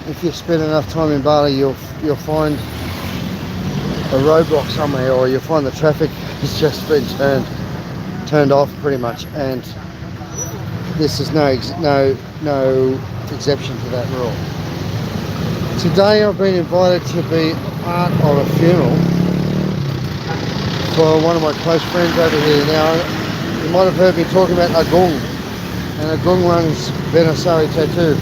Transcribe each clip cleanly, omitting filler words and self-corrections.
if you spend enough time in Bali, you'll find a roadblock somewhere, or you'll find the traffic has just been turned off pretty much, and this is no exception to that rule. Today I've been invited to be part of a funeral for one of my close friends over here. Now, you might have heard me talking about Agung, and Agung runs Benasari Tattoo.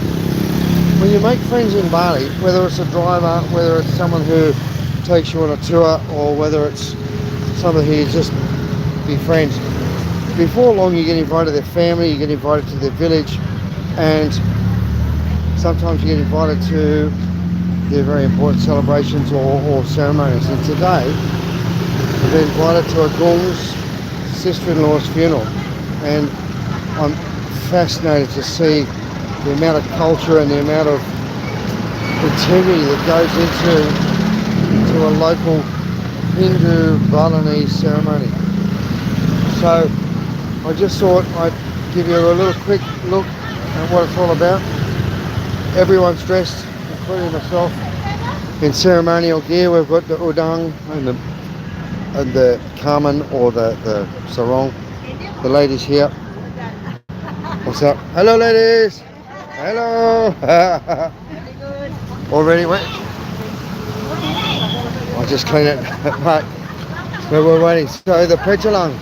When you make friends in Bali, whether it's a driver, whether it's someone who takes you on a tour, or whether it's somebody who you just befriend, before long you get invited to their family, you get invited to their village, and sometimes you get invited to their very important celebrations or ceremonies. And today I've been invited to a Gung's sister-in-law's funeral, and I'm fascinated to see the amount of culture and the amount of integrity that goes into a local Hindu Balinese ceremony. So I just thought I'd give you a little quick look at what it's all about. Everyone's dressed, including myself, in ceremonial gear. We've got the udang and the kamen, or the sarong. The ladies here. What's up? Hello, ladies. Hello. Already wet? I'll just clean it back. Where we're waiting. So the Pechalang,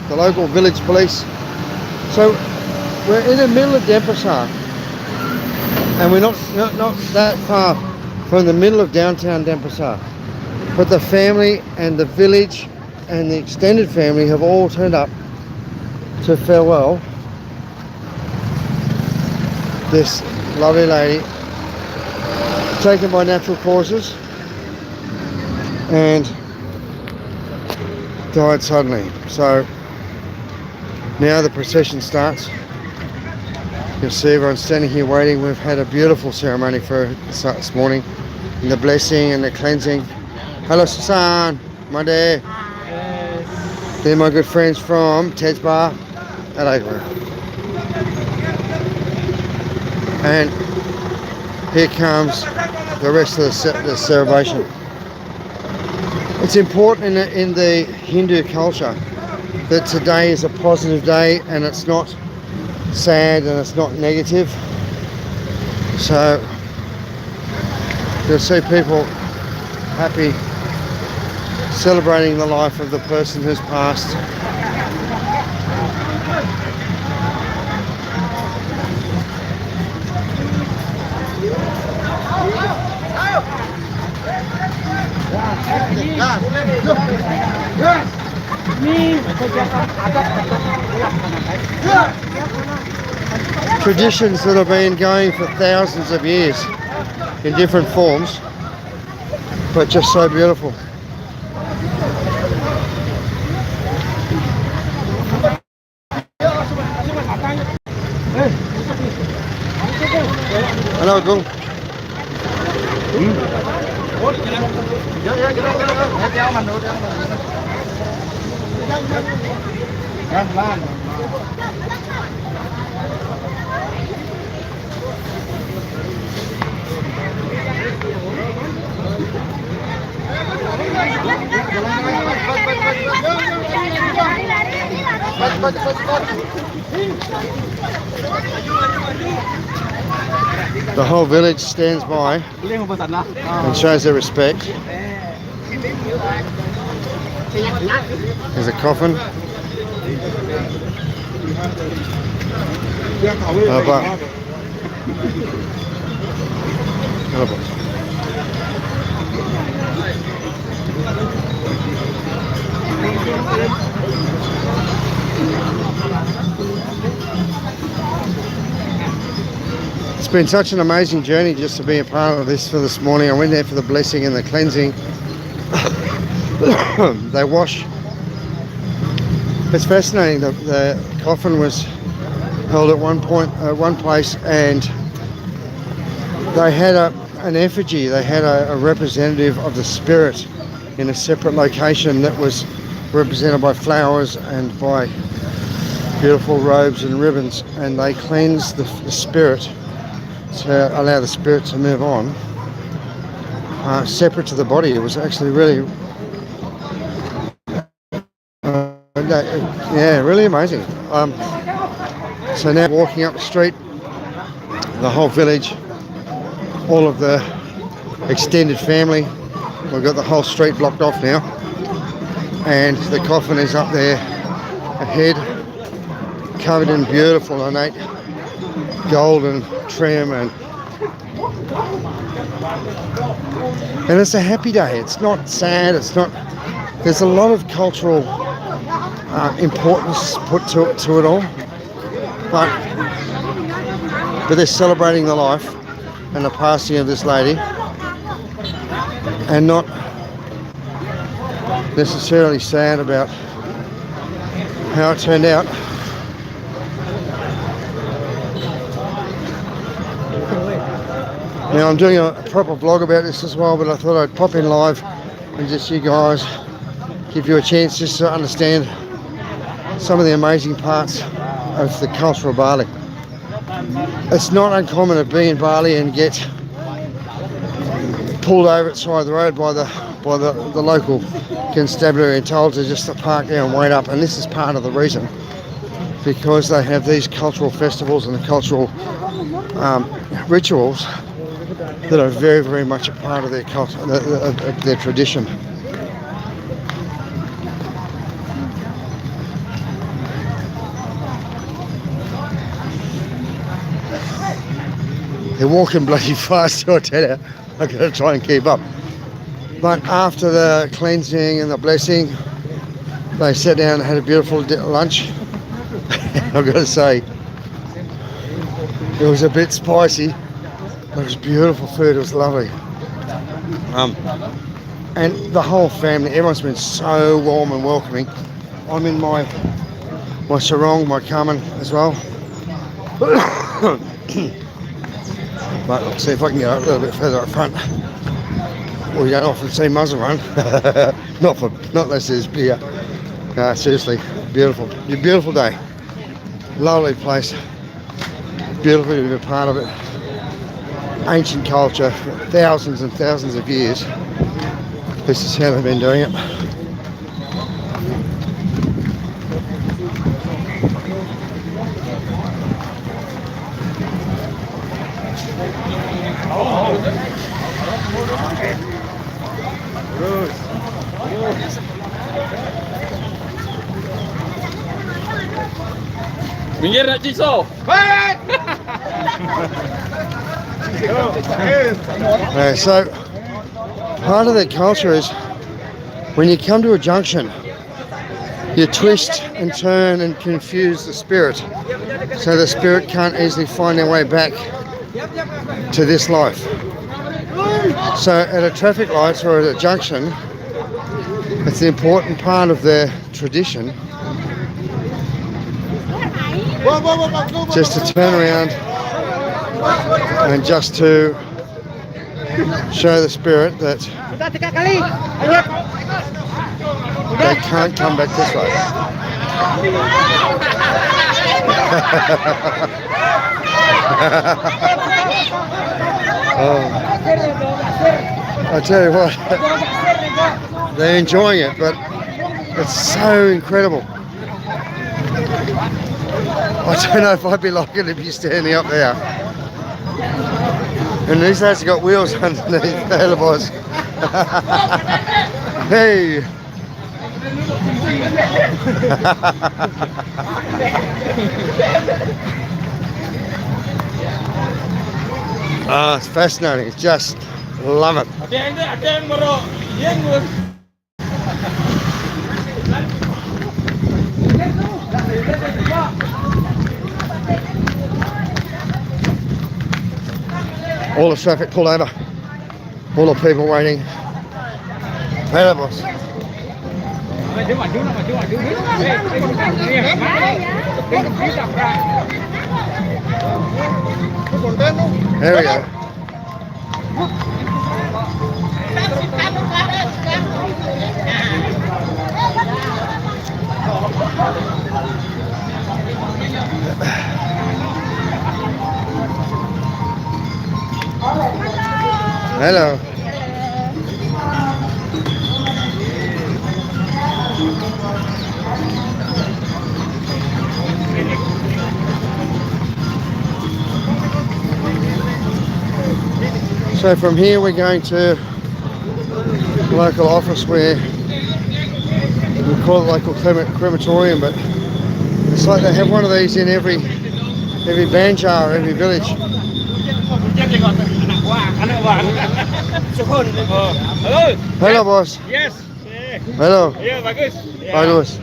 the local village police. So we're in the middle of Denpasar, and we're not that far from the middle of downtown Denpasar. But the family and the village and the extended family have all turned up to farewell this lovely lady, taken by natural causes and died suddenly. So now the procession starts. You'll see everyone standing here waiting. We've had a beautiful ceremony for this morning, and the blessing and the cleansing. Hello, Susan, my day. Yes. They're my good friends from Ted's Bar at Oakland. And here comes the rest of the celebration. It's important in the Hindu culture that today is a positive day, and it's not sad and it's not negative. So you'll see people happy, celebrating the life of the person who's passed. Traditions that have been going for thousands of years in different forms, but just so beautiful. Hello, Gung. The whole village stands by and shows their respect. There's a coffin. It's been such an amazing journey just to be a part of this for this morning. I went there for the blessing and the cleansing. They wash. It's fascinating. The coffin was held at one place, and they had an effigy. They had a representative of the spirit in a separate location that was represented by flowers and by beautiful robes and ribbons, and they cleansed the spirit to allow the spirit to move on, separate to the body. It was actually really, yeah, really amazing. So now walking up the street, the whole village, all of the extended family, we've got the whole street blocked off now, and the coffin is up there ahead, covered in beautiful ornate golden trim, and it's a happy day. It's not sad, it's not, there's a lot of cultural importance put to it all, but they're celebrating the life and the passing of this lady, and not necessarily sad about how it turned out. Now I'm doing a proper vlog about this as well, but I thought I'd pop in live and just you guys, give you a chance just to understand some of the amazing parts of the culture of Bali. It's not uncommon to be in Bali and get pulled over at the side of the road by the local constabulary and told to just park there and wait up, and this is part of the reason, because they have these cultural festivals and the cultural rituals that are very, very much a part of their culture, of their tradition. They're walking bloody fast, I tell you. I've got to try and keep up. But after the cleansing and the blessing, they sat down and had a beautiful lunch. I've got to say, it was a bit spicy, but it was beautiful food. It was lovely. And the whole family, everyone's been so warm and welcoming. I'm in my sarong, my kaman as well. But I'll see if I can get a little bit further up front. Well, you don't often see muzzle run. not unless there's beer. Seriously, beautiful. A beautiful day. Lovely place. Beautiful to be a part of it. Ancient culture, thousands and thousands of years. This is how they've been doing it. Minggir nak ciso. So part of their culture is when you come to a junction, you twist and turn and confuse the spirit, so the spirit can't easily find their way back to this life. So at a traffic light or at a junction, it's an important part of their tradition just to turn around and just to show the spirit that they can't come back this way. I tell you what, they're enjoying it, but it's so incredible. I don't know if I'd be liking to be standing up there. And these lads have got wheels underneath the helibos. Hey! Ah, it's fascinating. It's just love it. All the traffic pulled over. All the people waiting. Helibos. There we go. Hello. So from here we're going to the local office where we call it local crematorium, but it's like they have one of these in every banjar, every village. Hello, boss. Yes. Hello. Yeah, bagus. Bagus.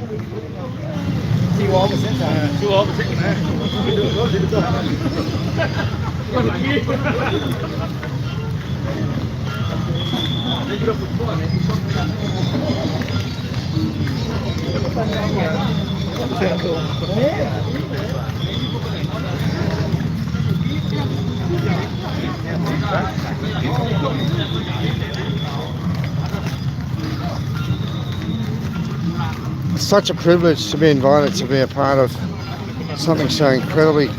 It's such a privilege to be invited to be a part of something so incredibly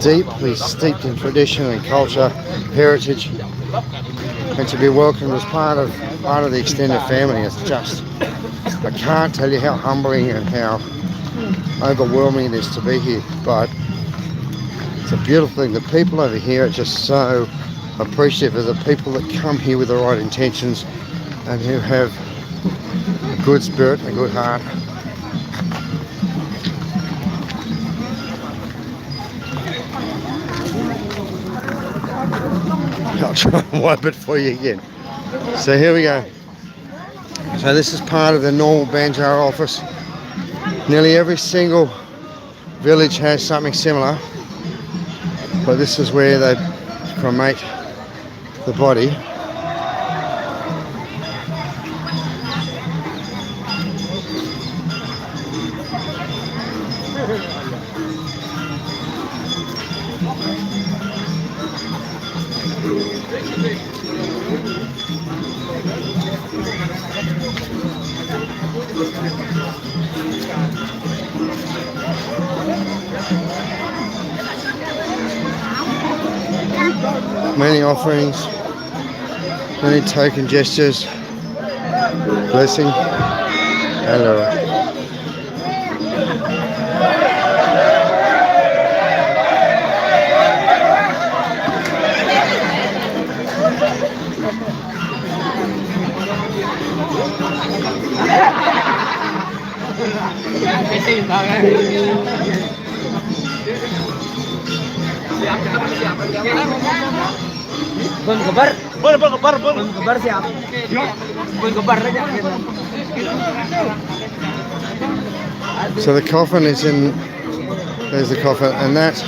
deeply steeped in tradition and culture, heritage, and to be welcomed as part of the extended family. It's just, I can't tell you how humbling and how overwhelming it is to be here, but it's a beautiful thing. The people over here are just so appreciative of the people that come here with the right intentions and who have a good spirit and a good heart. I'll try and wipe it for you again. So here we go. So this is part of the normal Banjar office. Nearly every single village has something similar, but this is where they cremate the body. Many offerings, many token gestures, blessing. Hello. Bun kebar. Bun kebar siap. Bun kebar aja. So the coffin is in, there's the coffin, and that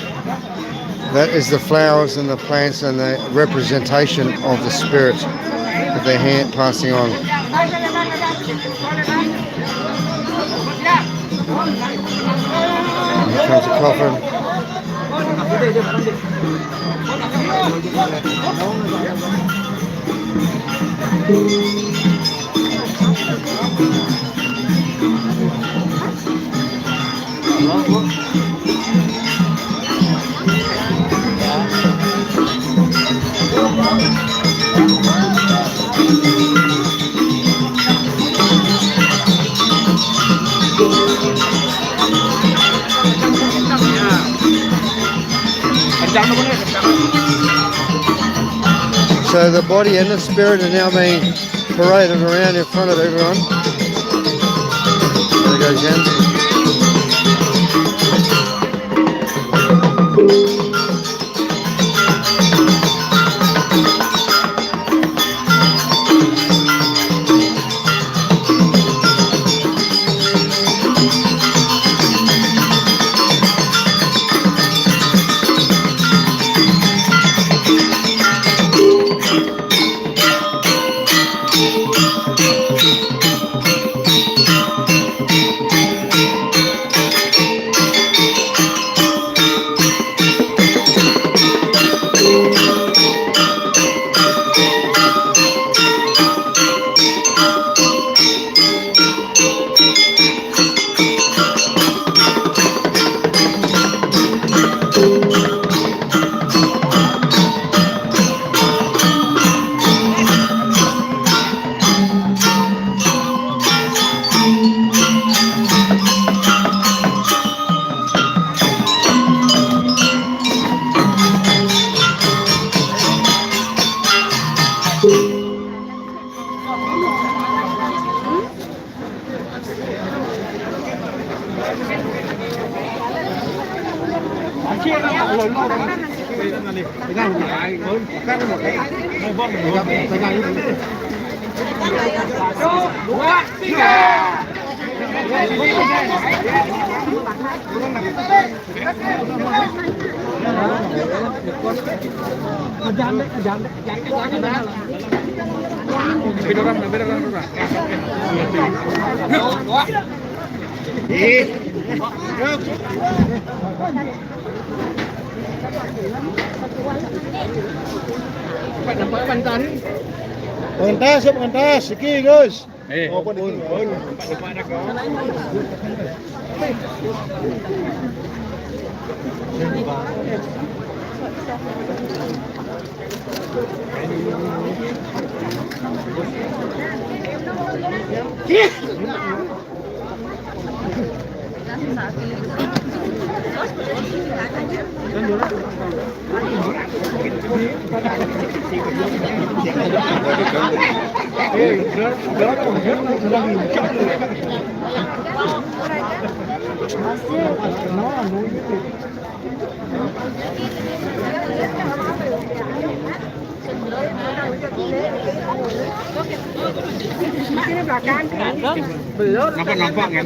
is the flowers and the plants and the representation of the spirit that they're passing on. Here comes the coffin. So the body and the spirit are now being paraded around in front of everyone. There we go, Jen. Pentas, iki Gus. Oh, pun. Nampak kan?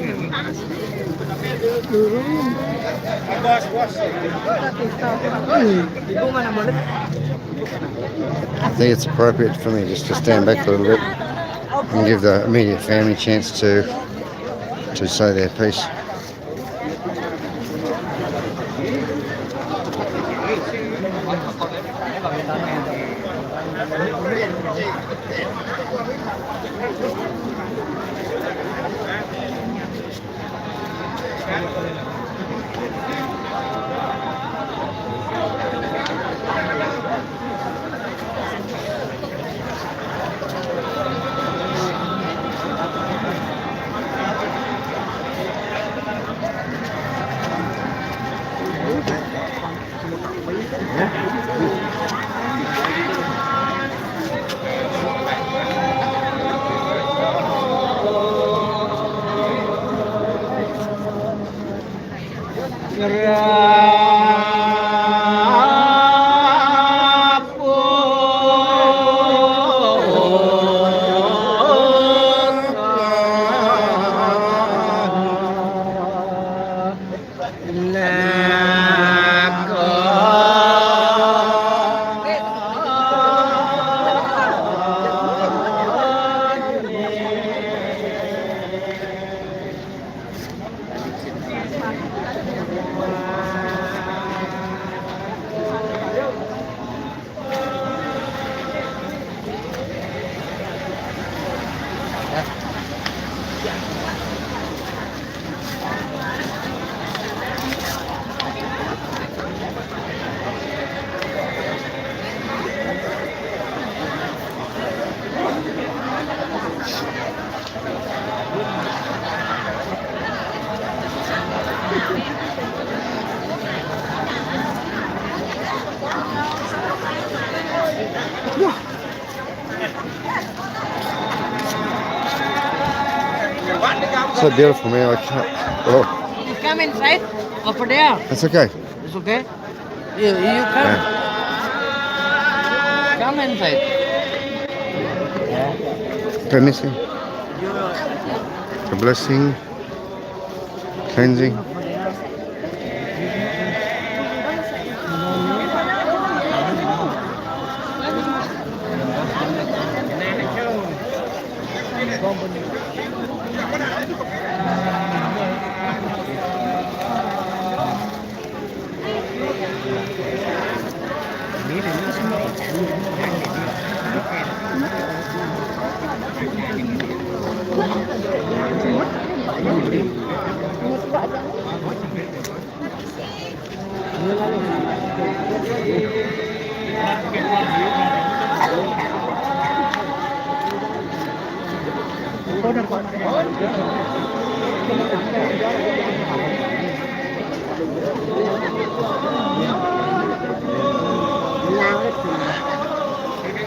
I think it's appropriate for me just to stand back a little bit and give the immediate family a chance to say their piece. So beautiful, man. I can't. Oh, You come inside over there. that's okay. It's okay. You come. Come inside. Permission, the blessing, cleansing.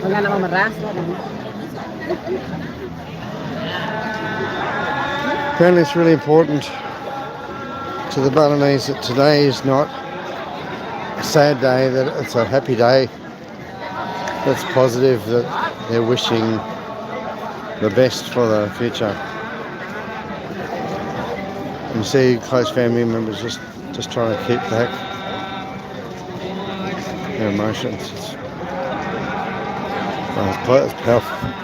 Wala na maras. Apparently it's really important to the Balinese that today is not a sad day, that it's a happy day. That's positive, that they're wishing the best for the future. You see close family members just trying to keep back their emotions. It's powerful.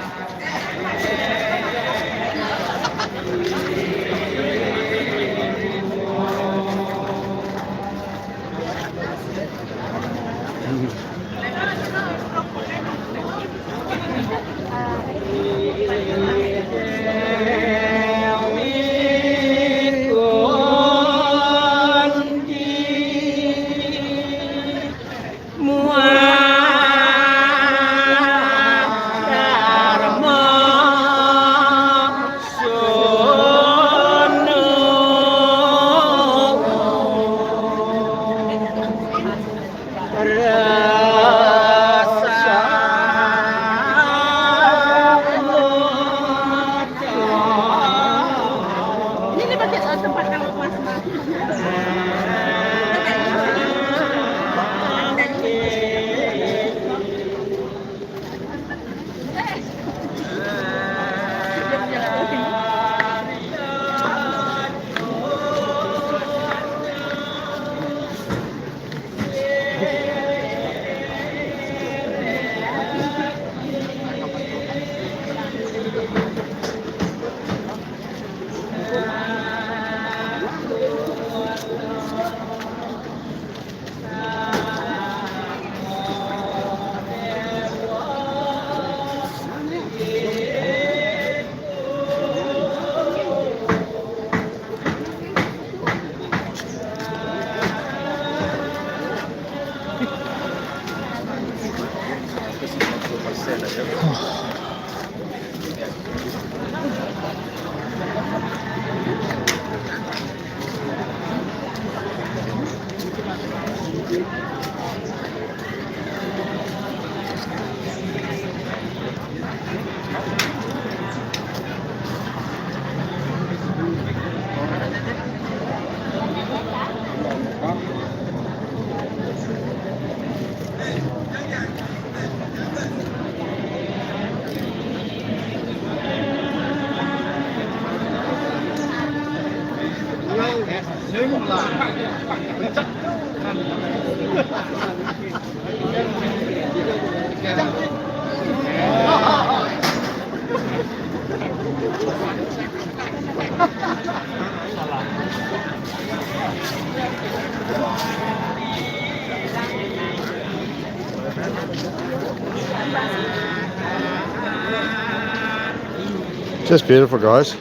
Just beautiful, guys.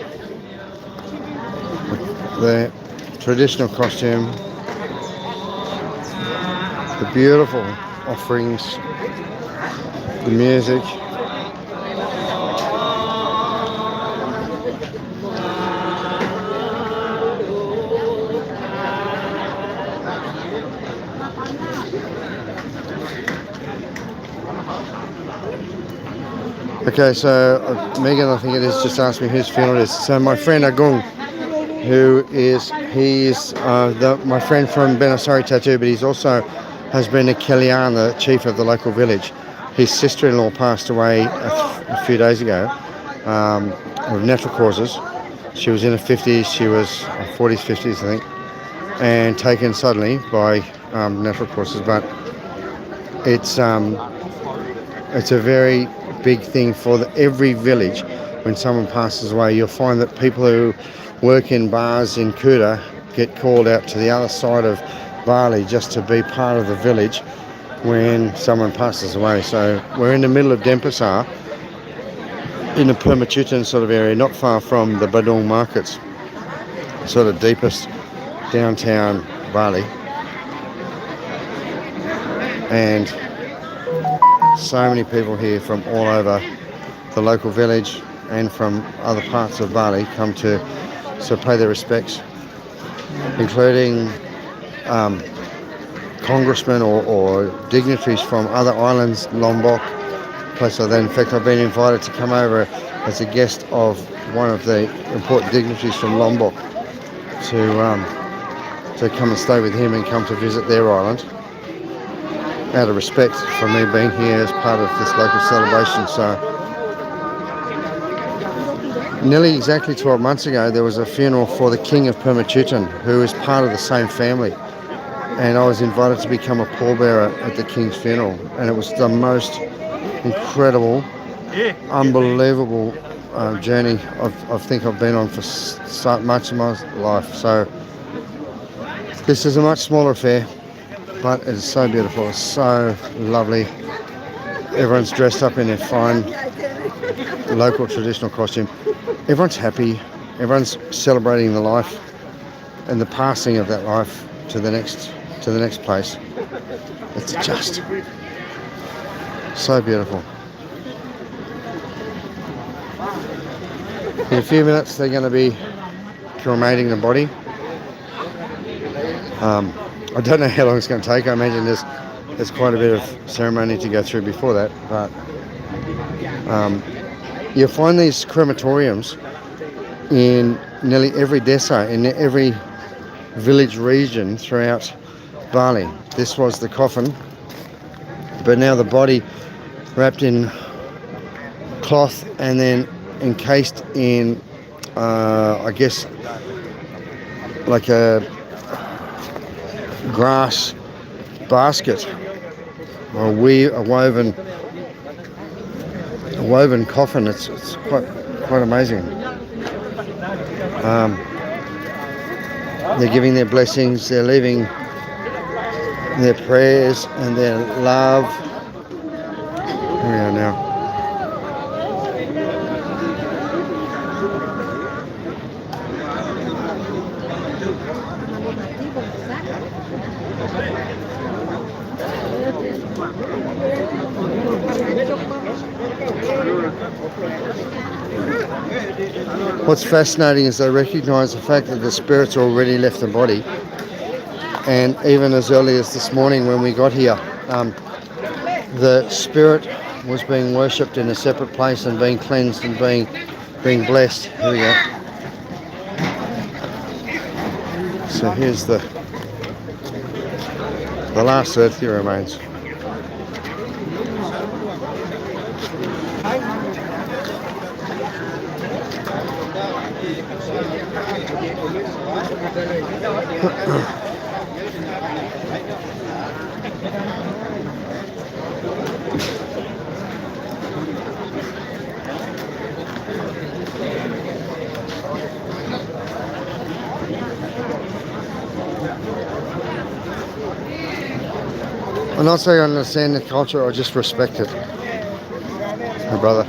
The traditional costume, the beautiful offerings, the music. Okay, so Megan, I think it is, just asked me whose funeral it is. So my friend Agung, my friend from Benasari Tattoo, but he's also has been a Kelian, the chief of the local village. His sister-in-law passed away a few days ago of natural causes. She was in her 50s, she was 40s, 50s, I think, and taken suddenly by natural causes. But it's a very big thing for every village. When someone passes away, you'll find that people who work in bars in Kuta get called out to the other side of Bali just to be part of the village when someone passes away. So we're in the middle of Denpasar, in the Permachutan sort of area, not far from the Badung markets, sort of deepest downtown Bali. And so many people here from all over the local village and from other parts of Bali come to pay their respects, including congressmen or dignitaries from other islands, Lombok, place like that. In fact, I've been invited to come over as a guest of one of the important dignitaries from Lombok to come and stay with him and come to visit their island, out of respect for me being here as part of this local celebration. So nearly exactly 12 months ago, there was a funeral for the King of Permachutan, who is part of the same family. And I was invited to become a pallbearer at the King's funeral. And it was the most incredible, unbelievable journey I think I've been on for so much of my life. So this is a much smaller affair, but it is so beautiful. It's so lovely. Everyone's dressed up in their fine local traditional costume. Everyone's happy. Everyone's celebrating the life and the passing of that life to the next place. It's just so beautiful. In a few minutes, they're going to be cremating the body. I don't know how long it's going to take. I imagine there's quite a bit of ceremony to go through before that, but you'll find these crematoriums in nearly every desa, in every village region throughout Bali. This was the coffin, but now the body wrapped in cloth and then encased in, I guess, like a grass basket, or a woven coffin. It's quite amazing. They're giving their blessings, they're leaving their prayers and their love. Here we are now. What's fascinating is they recognise the fact that the spirit's already left the body, and even as early as this morning when we got here, the spirit was being worshipped in a separate place and being cleansed and being blessed. Here we go. So here's the last earthly remains. I'm not saying I understand the culture, I just respect it. My brother.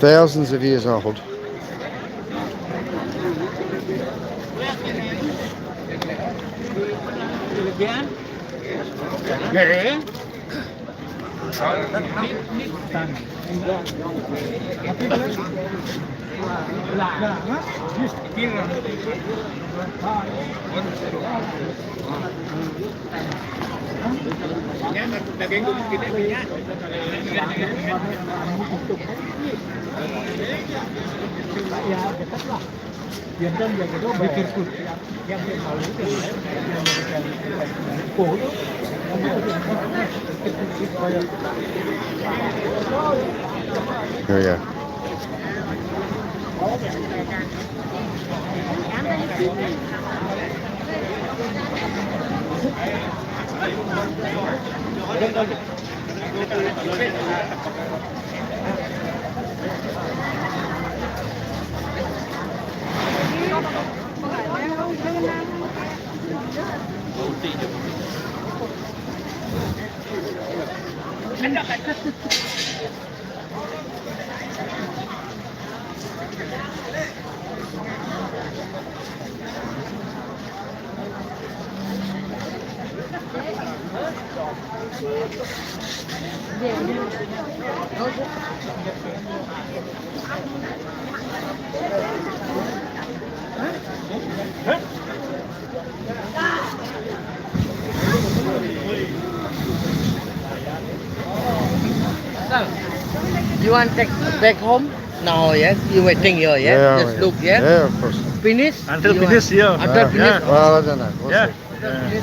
Thousands of years old. Here we go. want take home? No, yes. You waiting here, yeah? Yeah, Just look, yeah? Yeah, of course. Finish? Until You finish, want- yeah. Until finish? Yeah. Well, I don't know. We'll Yeah. see. Yeah.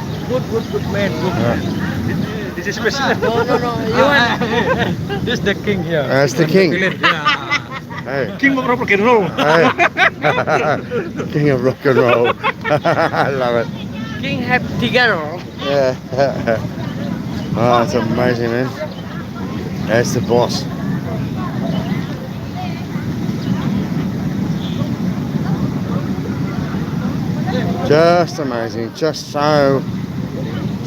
Good man. Good. Yeah. This is special. No. You want? This is the king here. That's the king. Yeah. Hey. King of rock and roll. Hey. King of rock and roll. I love it. King have together. Yeah. Oh, that's amazing, man. That's the boss. Just amazing. Just so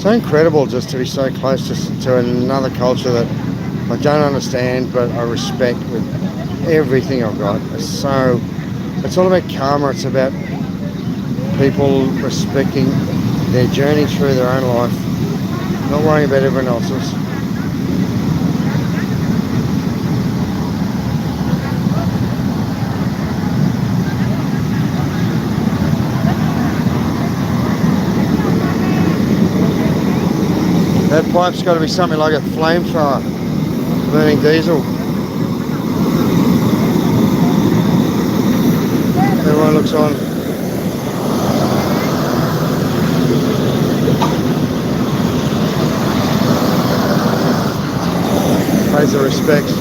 incredible just to be so close to another culture that I don't understand, but I respect with everything I've got. It's all about karma. It's about people respecting their journey through their own life, not worrying about everyone else's. That pipe's got to be something like a flamethrower, burning diesel. Everyone looks on. Pays their respects.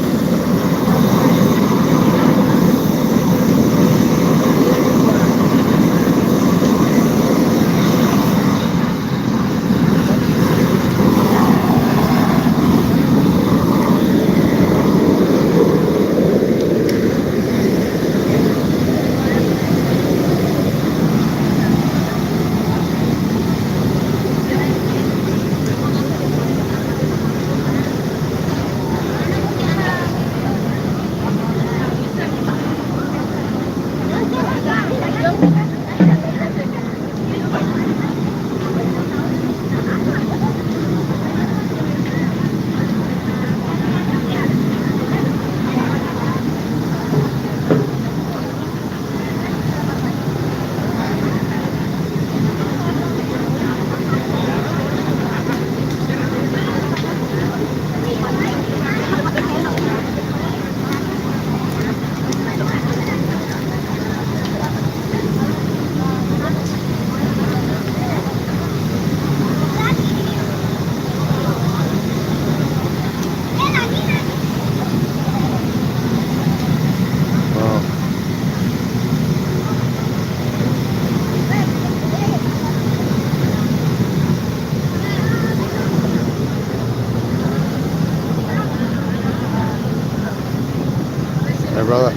Hey, brother.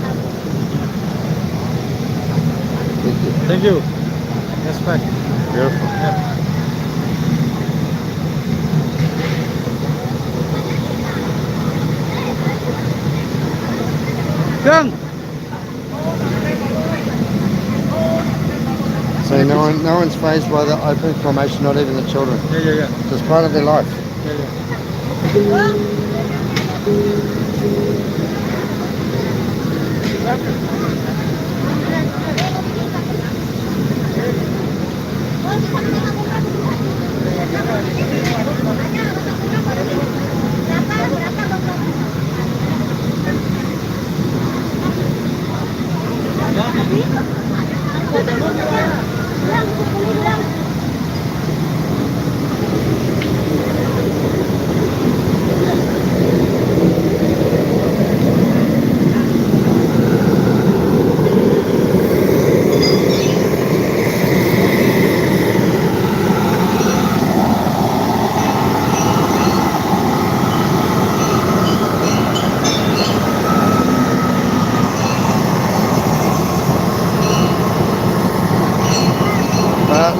Thank you. Respect. Beautiful. King. So no one's phased by the open cremation, not even the children. Yeah. It's just part of their life. Yeah.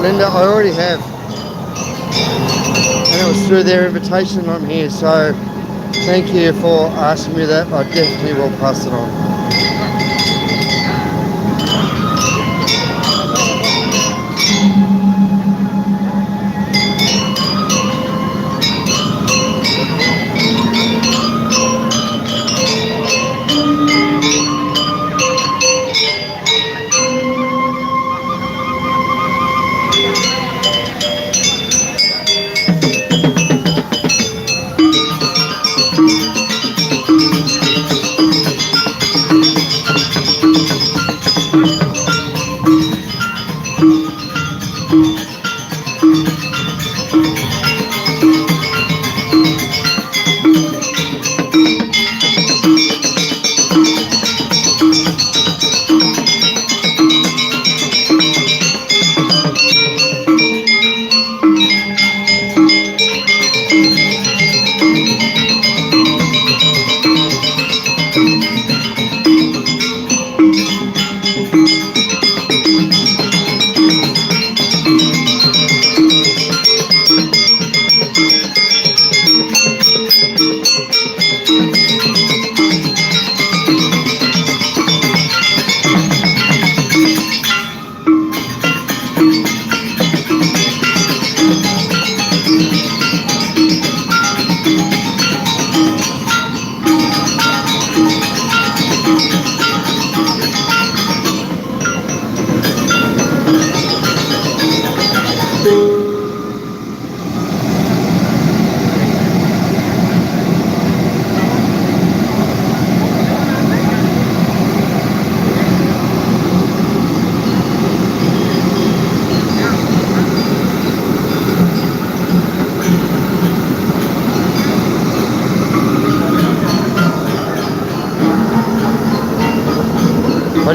Linda, I already have. And it was through their invitation I'm here, so thank you for asking me that. I definitely will pass it on.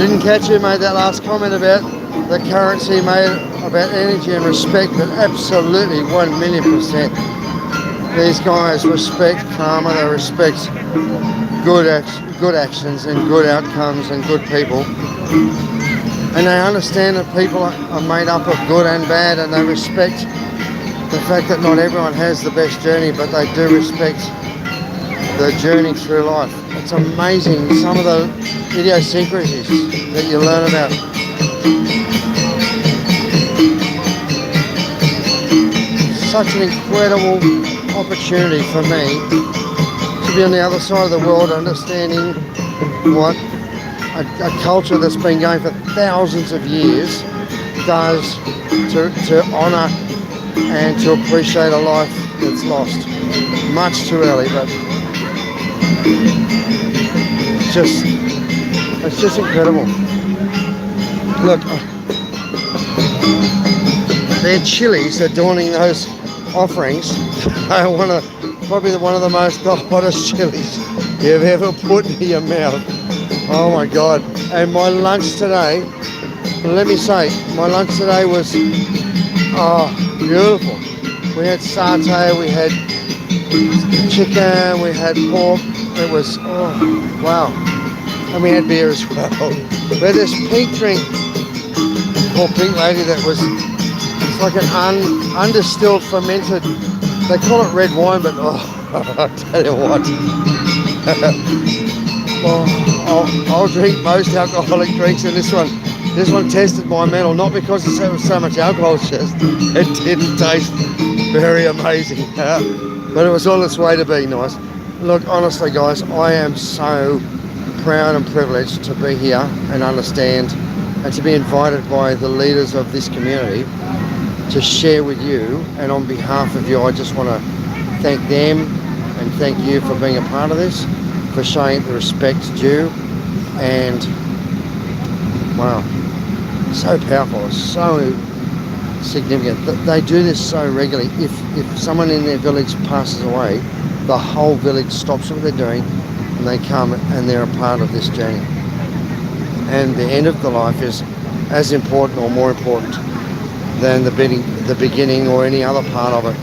didn't catch who made that last comment about the currency, made about energy and respect, but absolutely 1,000,000%. These guys respect karma, they respect good actions and good outcomes and good people. And they understand that people are made up of good and bad, and they respect the fact that not everyone has the best journey, but they do respect the journey through life. It's amazing some of the idiosyncrasies that you learn about. Such an incredible opportunity for me to be on the other side of the world, understanding what a culture that's been going for thousands of years does to honour and to appreciate a life that's lost much too early. But it's just incredible. Look, their chilies adorning those offerings are probably one of the hottest chilies you've ever put in your mouth. Oh my God. And my lunch today, let me say, my lunch today was beautiful. We had satay, we had chicken, we had pork. It was, oh wow. And we had beer as well. We had this pink drink called Pink Lady that was, it's like an undistilled fermented, they call it red wine, but I'll tell you what. I'll drink most alcoholic drinks, and this one tested my mettle, not because it was so much alcohol, it's just it didn't taste very amazing, but it was on its way to being nice. Look, honestly guys, I am so proud and privileged to be here and understand and to be invited by the leaders of this community to share with you. And on behalf of you, I just want to thank them and thank you for being a part of this, for showing the respect due. And wow, so powerful, so significant. They do this so regularly. If someone in their village passes away, the whole village stops what they're doing and they come and they're a part of this journey. And the end of the life is as important or more important than the beginning or any other part of it.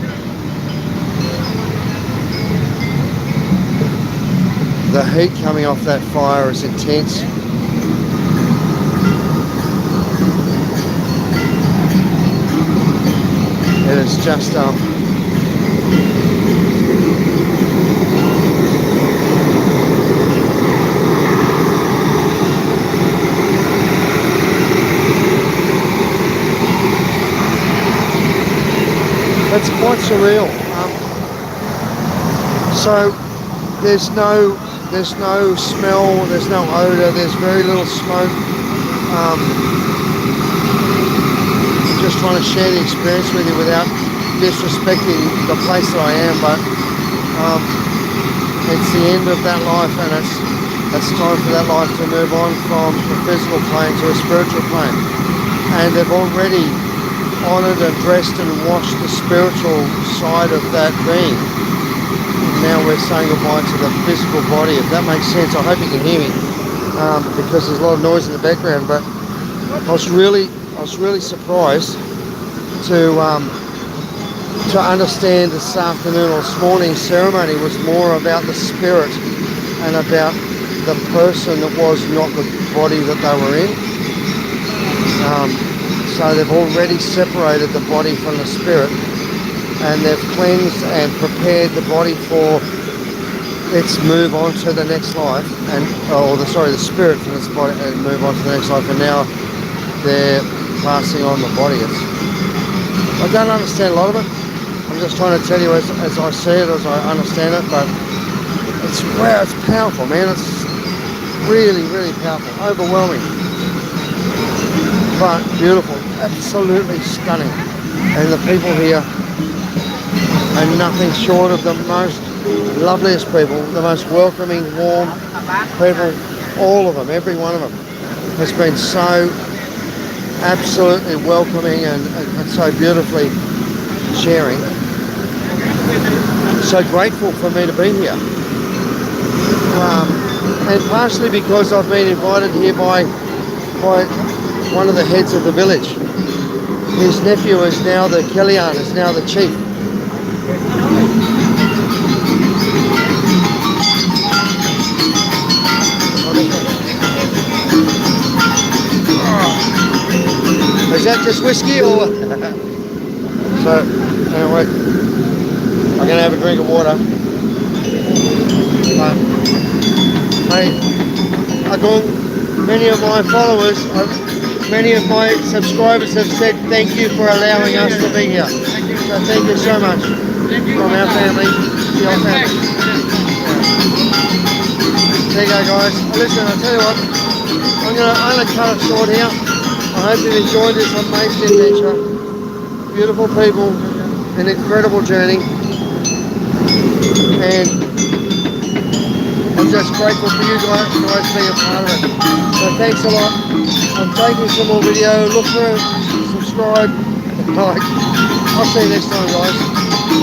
The heat coming off that fire is intense. It is just it's quite surreal. So there's no smell, there's no odour, there's very little smoke. Just trying to share the experience with you without disrespecting the place that I am, but it's the end of that life, and it's time for that life to move on from the physical plane to a spiritual plane. And they've already honoured and dressed and washed the spiritual side of that being. Now we're saying goodbye to the physical body, if that makes sense. I hope you can hear me, because there's a lot of noise in the background. But I was really surprised to understand this afternoon or this morning's ceremony was more about the spirit and about the person that was not the body that they were in. So they've already separated the body from the spirit, and they've cleansed and prepared the body for its move on to the next life, the spirit from its body and move on to the next life. And now they're passing on the body. I don't understand a lot of it. I'm just trying to tell you as I see it, as I understand it. But it's powerful, man. It's really, really powerful, overwhelming, but beautiful, absolutely stunning. And the people here are nothing short of the most loveliest people, the most welcoming, warm people. All of them, every one of them has been so absolutely welcoming and so beautifully sharing. So grateful for me to be here. And partially because I've been invited here by by one of the heads of the village. His nephew is now the Kellyan, is now the chief. Is that just whiskey or? So, anyway, I'm going to have a drink of water. Hey, many of my followers, many of my subscribers have said thank you for allowing us to be here. So thank you so much from our family to your family. There you go, guys. Listen, I'll tell you what, I'm going to cut it short here. I hope you've enjoyed this amazing adventure. Beautiful people, an incredible journey, and I'm just grateful for you guys being a part of it. So thanks a lot. I'm taking some more video. Look for it, subscribe, like. I'll see you next time, guys.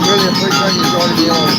Really appreciate you joining me on.